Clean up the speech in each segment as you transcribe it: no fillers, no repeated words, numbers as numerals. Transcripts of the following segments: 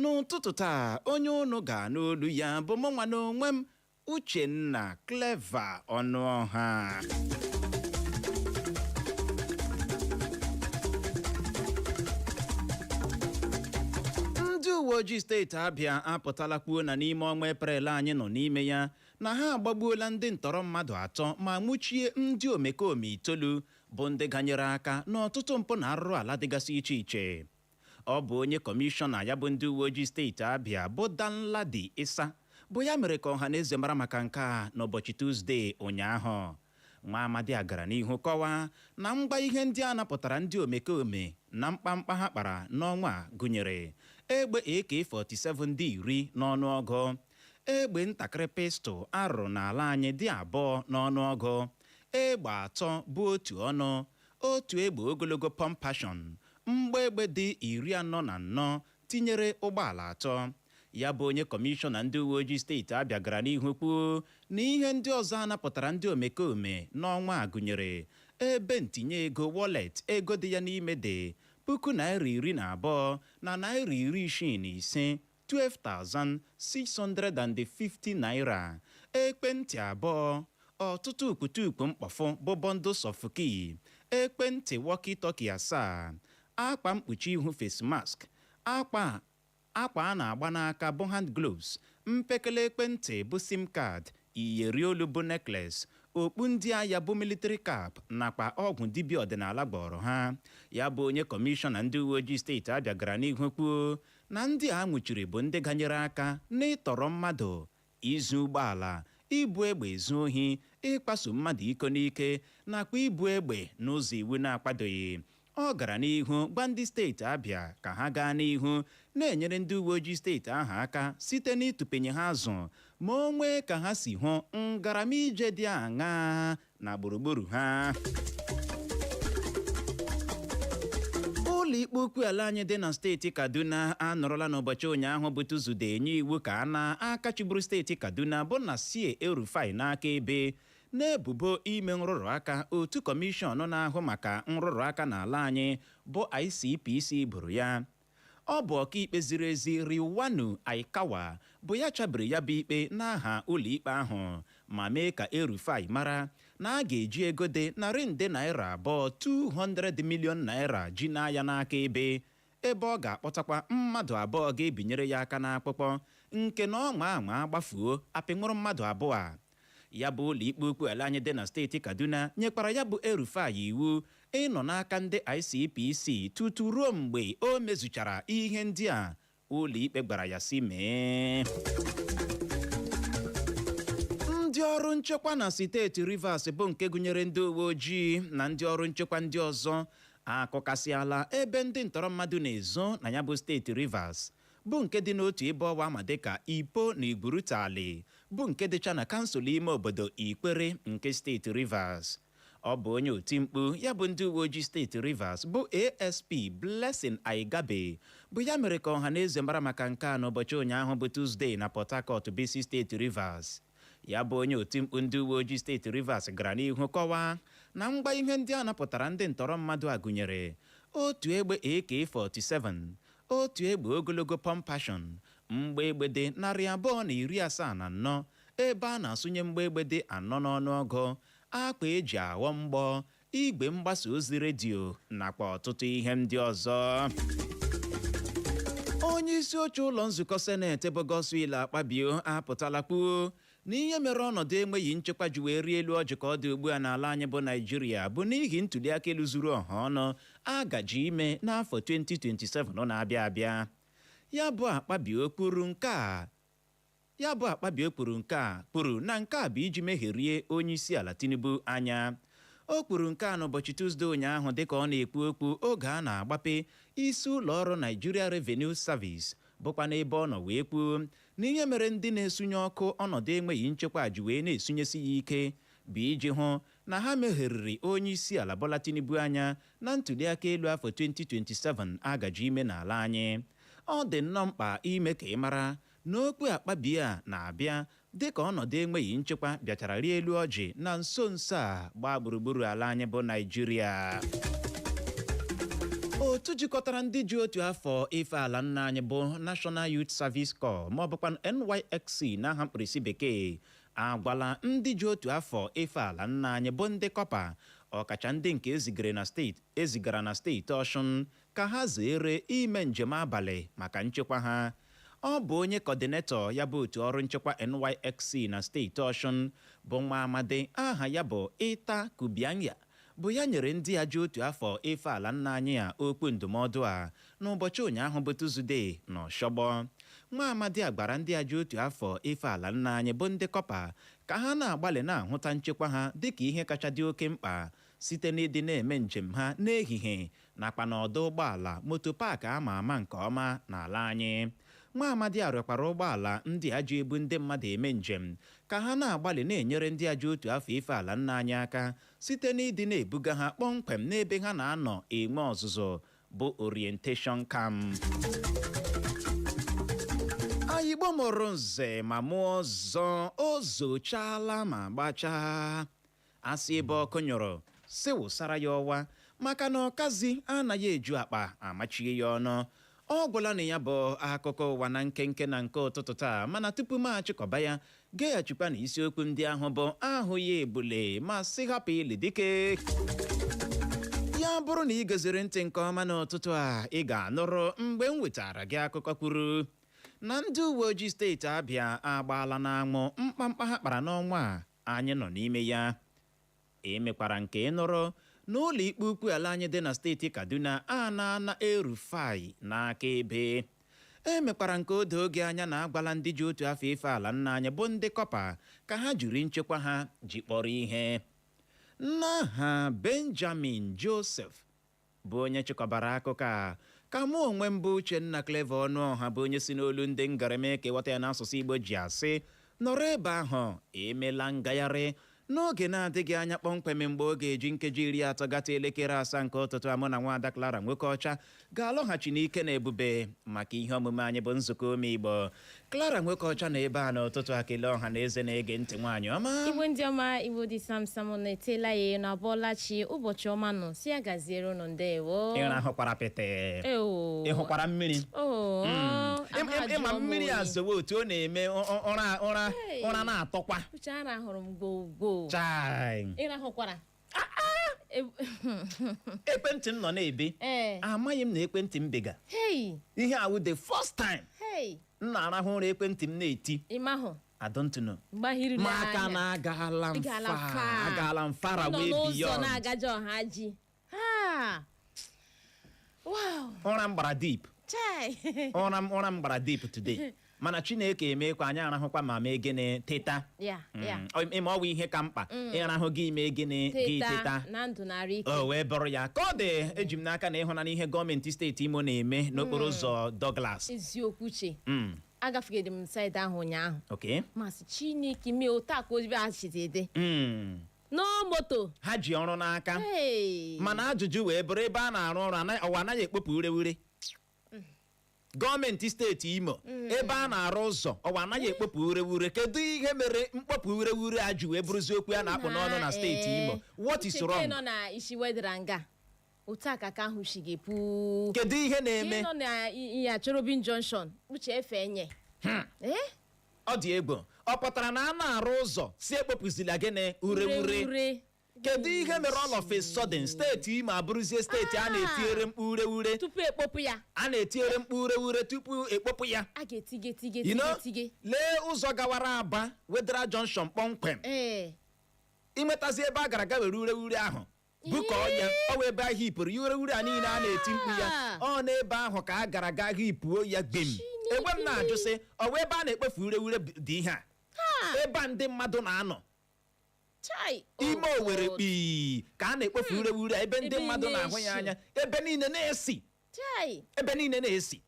n'ụtụtụ taa onye unu ga n'olu ya bụ mụnwa n'onwe m Uchenna Clever Ọnụọha. Ndị uwe ojii steeti Abịa apụtala kwuo na n'ime ọnwa Eprel anyị nọ n'ime ya na ha agbagbuola ndị ntọrọ mmadụ 3 ma nwụchie ndị omekome 9 bụ ndị ganyere aka n'ọtụtụ mpụ na arụrụ ala dịgasị iche iche. Ọ bụ onye kọmishọna ya bụ ndị uwe ojii steeti Abịa bụ Danladi Isa bụ ya mere ka ọha na eze mara maka nke a n'ụbọchị Tuzdee ụnyaahụ. Nwa amadi a gara n'ihu kọwaa na mgba ihe ndị a napụtara ndị omekome na mkpamkpa ha kpara n'ọnwa gụnyere egbe AK-47 dị 10 n'ọnụọgụ, egbe ntakịrị pistol arụ n'ala anyị dị 2 n'ọnụọgụ, egbe 3 bụ otu ọnụ, otu egbe ogologo pump action, mgba egbe dị 44 tinyere ụgbọala 3. Ya bụ onye kọmishọna ndị uwe ojii steeti Abịa gara n'ihu kwuo na ihe ndị ọzọ a napụtara ndị omekome n'ọnwa gụnyere ebe ntinye ego wallet ego dị ya n'ime dị $12,000 na naira 65 12,650 naira, ekwentị 2, ọtụtụ ukwutukwu mkpọfụ bụ bundles of key, ekwentị walkie-talkie 7, akpa mkpuchi ihu face mask, akwa a na-agba n'aka bụ hand gloves, mpekele ekwentị bụ sim card, iyeri olu bụ necklace, okpu ndị agha bụ military cap nakwa ọgwụ dibịa ọdịnala gbọrọ ha. Ya bụ onye kọmishọna ndị uwe ojii steeti Abịa gara n'ihu kwuo na ndị a nwụchiri bụ ndị ganyere aka n'ịtọrọ mmadụ, izu ụgbọala, ibu egbe ezu ohi, ịkpaso mmadụ iko n'ike nakwa ibu egbe n'ụzọ iwu na-akwadoghị. Ọ gara n'ihu gwa ndị steeti Abịa ka ha gaa n'ihu na-enyere ndị uwe ojii steeti ahụ aka site n'ịtụpenye ha azụ ma o nwee ka ha si hụ ngaramije dị aṅaa na gburugburu ha. Ụlọikpe ukwu ala anyị dị na steeti Kaduna anọrọla n'ụbọchị ụnyaahụ bụ Tuzdee enye iwu ka a na-akachiburu steeti Kaduna bụ na sie El-Rufai n'aka ebe n'ebubo ime nrụrụ aka otu kọmishọn na-ahụ maka nrụrụ aka n'ala anyị bụ ICPC buru ya. Ọ bụ ọkaikpe ziri ezi Riwanu Aikawa bụ ya chabiri ya bụ ikpe n'aha ụlọikpe ahụ ma mee ka El-Rufai mara na a ga-eji ego dị narị nde naira 200 million naira ji n'aya n'aka ebe ọ ga-akpọtakwa mmadụ 2 ga-ebinyere ya aka n'akpụkpọ nke na ọnwa gbafuo apịnwụrụ mmadụ 2. Ya bụ ụlọikpe ukwu ala anyị dị na steeti Kaduna nyekwara ya bụ El-Rufai iwu ịnọ n'aka ndị ICPC tutu ruo mgbe o mezuchara ihe ndị a ụlọikpe gbara ya si mee. Ndị ọrụ nchekwa na steeti Rivers bụ nke gụnyere ndị uwe ojii na ndị ọrụ nchekwa ndị ọzọ akọkasịala ebe ndị ntọrọ mmadụ na-ezo na ya bụ steeti Rivers bụ nke dị n'otu ebe ọwa ma dịka Ipo na Igburutali bụ nke dịcha na kansụl ime obodo Ikpere nke steeti Rivers. Ọ bụ onye oti mkpu ya bụ ndị uwe ojii steeti Rivers bụ ASP Blessing Aigabe bụ ya mere ka ọha na eze mara maka nke a n'ụbọchị ụnyaahụ bụ Tuzdee na Port Harcourt bisi steeti Rivers. Ya bụ onye oti mkpu ndị uwe ojii steeti Rivers gara n'ihu kọwaa na mgba ihe ndị a napụtara ndị ntọrọ mmadụ a gụnyere otu egbe AK-47, otu egbe ogologo pump action, mgba egbe dị 274, ebe a na-asụnye mgba egbe dị 4 n'ọnụọgụ, akpa eji aghọ mgbọ, igwe mgbasa ozi redio nakwa ọtụtụ ihe ndị ọzọ. Onye isi oche ụlọ nzukọ seneti bụ Godswill Akpabio apụtala kwuo na ihe mere ọnọdụ enweghị nchekwa ji wee rie elu ọjị ka ọ dị ugbu a n'ala anyị bụ Naịjirịa bụ n'ihi ntụliaka elu zuru ọha ọnụ a gaji ime n'afọ 2027 na-abịa abịa. Ya bụ Akpabio kwuru na nke a bụ iji meherie onye isi ala Tinubu anya. O kwuru nke a n'ụbọchị Tuzdee ụnyaahụ dịka ọ na-ekwu okwu oge a na-agbape isi ụlọ ọrụ Nigeria Revenue Service bụkwa n'ebe ọ nọ wee kwuo na ihe mere ndị na-esunye ọkụ ọnọdụ enweghị nchekwa ji wee na-esunyesi ya ike bụ iji hụ na ha megheriri onye isi ala Bola Tinubu anya na ntụliaka elu afọ 2027 agaji ime n'ala anyị. Ọ dị nnọọ mkpa ime ka ị mara n'okwu Akpabio a na-abịa dịka ọnọdụ enweghị nchekwa bịachara rie elu ọjị na nso nso a gbaa gburugburu ala anyị bụ Naịjirịa. otu jikọtara ndị ji otu afọ ife ala nna anyị bụ National Youth Service Corps ma ọ bụkwa NYSC n'aha mkpirisi bekee agwala ndị ji otu afọ ife ala nna anyị bụ ndị kọpa ọkacha ndị nke ezigara na steeti Ọshụn ka ha zere ime njem abalị maka nchekwa ha. Ọ bụ onye kọdinetọ ya bụ otu ọrụ nchekwa NYSC na steeti Ọshụn bụ nwa amadi aha ya bụ Ịta Kubianya bụ ya nyere ndị ya ji otu afọ ife ala nna anyị a okwu ndụmọdụ a n'ụbọchị ụnyaahụ bụ Tuzdee n'Ọshọgbọ. Nwa amadi a gbara ndị ya ji otu afọ ife ala nna anyị bụ ndị kọpa ka ha na-agbalị na-ahụta nchekwa ha dịka ihe kacha dị oke mkpa site n'ịdị na-eme njem ha n'ehihie nakwa n'ọdụ ụgbọala moto paakị ama ama nke ọma n'ala anyị. Nwa amadi arịọkwara ụgbọala ndị a ji ebu ndị mmadụ eme njem ka ha na-agbalị na-enyere ndị a ji otu afọ ife ala nna anyị aka site n'ịdị na-ebuga ha kpọmkwem n'ebe ha na-anọ enwe ọzụzụ bụ orientation camp. Ayigbo mụrụ nze ma mụọ ọzọ o zochala ma gbachaa asị ebe ọkụ nyụrụ si wụsara ya ọwa maka na ọkazi anaghị eju akpa amachie ya ọnụ. Ọ gwụla na ya bụ akụkọ ụwa na nkenke na nke ụtụtụ taa, mana tupu m achịkọba ya geghachikwa na isiokwu ndị ahụ bụ ahụ ya ebule ma sị hapụ ili dike. Ya bụrụ na ị geziri ntị nke ọma n'ụtụtụ a ị ga-anụrụ mgbe m wetara gị akụkọ kwuru na ndị uwe ojii steeti Abịa agbaala n'anwụ mkpamkpa ha kpara n'ọnwa a anyị nọ n'ime ya. Emekwara nke ịnụrụ n'ụlọ ikpe ukwu ala anyị dị na steeti Kaduna a na El-Rufai n'aka ebe. Emekwara nke ode oge anya na agwala ndị ji otu afọ ife ala nna anyị bụ ndị kọpa ka ha jiri nchekwa ha ji kpọrọ ihe. N'aha Benjamin Joseph bụ onye chịkọbara akụkọ a ka mụ onwe m bụ Uchenna Clever Ọnụọha bụ onye si n'olu ndị ngareme kewata ya n'asụsụ Igbo ji asị nọrọ ebe ahụ emela ngagharị n'oge na-adịghị anya kpọmkwem mgbe oge eji nkeji 30 gata elekere 7 nke ụtụtụ amụ na nwaada Clara Nwokeọcha ga-alọghachi n'ike na ebube maka ihe omume anyị bụ nzukọ ome Igbo. Clara Nwokeọcha na ebe a n'ụtụtụ a kelee ọha na eze na-ege ntị nwaanyị ọma. Igbo ndị ọma, Igbo dị samsam na-etela ya na abọọlachi ụbọchị ọma nọ si ya gaziere unu ndewo. Ịrahụkwara pete ịhụkwara mmiri ịma mmiri a zowe otu ọ na-eme ụra na-atọkwa uche a rahụrụ m gbogbo ịrahụkwara ekwentị m nọ na-ebe amaghị m na ekwentị m bega ihe awụ the first time m na-arahụ ụra ekwentị m na-eti I don't know. Maka na agala m far away beyond. Ụra m gbara deep. Ụra m gbara deep today. Mana Chineke emekwa anyị arahụkwa ma mee gịnị teta. Ime ọwụ ihe ka mkpa ịrahụ gị ime gịnị gị teta. O wee bụrụ ya ka ọ dị eji m n'aka na ịhụna n'ihe gọọmenti steeti Imo na-eme n'okporo ụzọ Douglas. Eziokwu che. Agafegide m saịdị ahụ ụnyaahụ. Okay. Masị Chineke mee otu a ka ozibe achịdede. No moto. Ha ji ọrụ n'aka. Mana ajụjụ wee bụrụ ebe a na-arụ ọrụ ọwa anaghị ekpopụ ure. Gọọmenti steeti Imo ebe a na-arụ ụzọ ọwa anaghị ekpopụ ure. Kedu ihe mere mkpopụ ure a ji wee bụrụzi okwu a na-akpụ n'ọnụ na steeti Imo? What is wrong? Nọ na isi wedara nga. Otu aka ka ahụ shigepu. Kedu ihe na-eme? Nọ na ya Cherubin Junction uche efe enye. Ọ dị egbo ọ pụtara na a na-arụ ụzọ si ekpopụzila gịnị ure. Kedu ihe mere all of a sudden steeti Imo abụrụzie steeti a na-etinyere mkpu ure tupu ekpopụ ya? A na-etinyere mkpu ure tupu ekpopụ ya. A ga-etige. Lee ụzọ gawara Aba Wedara Junction kpọmkwem. Imetazi ebe a gara aga were ure ahụ bukọọ ya ọ wee ebe ahụ hipụrụ ya ure a niile a na-eti mkpu ya ọ n'ebe ahụ ka a gara aga hipuo ya gbem. Egbe m na-ajụ sị ọ wee ebe a na-ekpofu ure dị ihe a ebe a ndị mmadụ na-anọ ime Owerri kpii ka a na-ekpofu ure ebe ndị mmadụ na-ahụ ya anya ebe niile na-esi.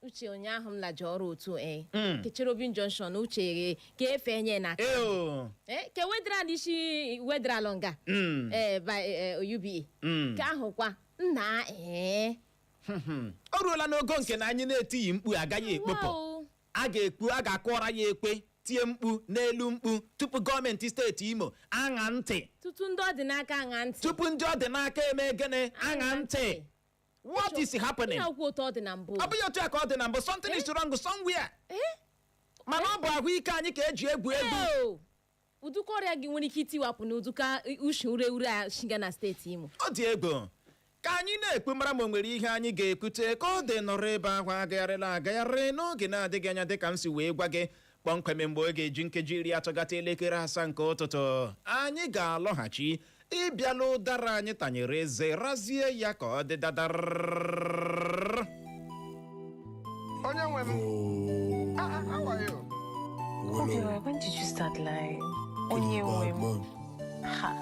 Uche ụnyaahụ m laje ọrụ otu nke Cherubin Junction uche ka efe enye na ke wedara n'isi wedara longa UBA ka ahụkwa nna o ruola n'ogo nke na anyị na-etighi mkpu agaghị ekpopụ a ga-akụọra ya ekwe tie mkpu n'elu mkpu tupu gọọmenti steeti Imo aṅa ntị tupu ndị ọdịnaka aṅa ntị eme gịnị aṅa ntị What is happening? Ọ bụghị otu a ka ọ dị na mbụ. Something is wrong somewhere. Mana ọ bụ ahụike anyị ka eji egwu egwu. Uduka ọrịa gị nwere ike itiwapụ n'uduka ushi ure a shiga na steeti Imo. Ọ dị egwu. Ka anyị na-ekwu mara ma o nwere ihe anyị ga-ekwute ka ọ dị nọrọ ebe ahụ agagharị n'oge na-adịghị anya dịka m si wee gwa gị kpọmkwem mgbe ọ ga-eji nkeji 30 gata elekere 7 nke ụtụtụ. Anyị ga-alọghachi ịbịala ụdara anyị tanyere eze razie ya ka ọ dị dadar. Onye nwe m. How are you? Obi, when did you start lying? Onye nwe m. Ha.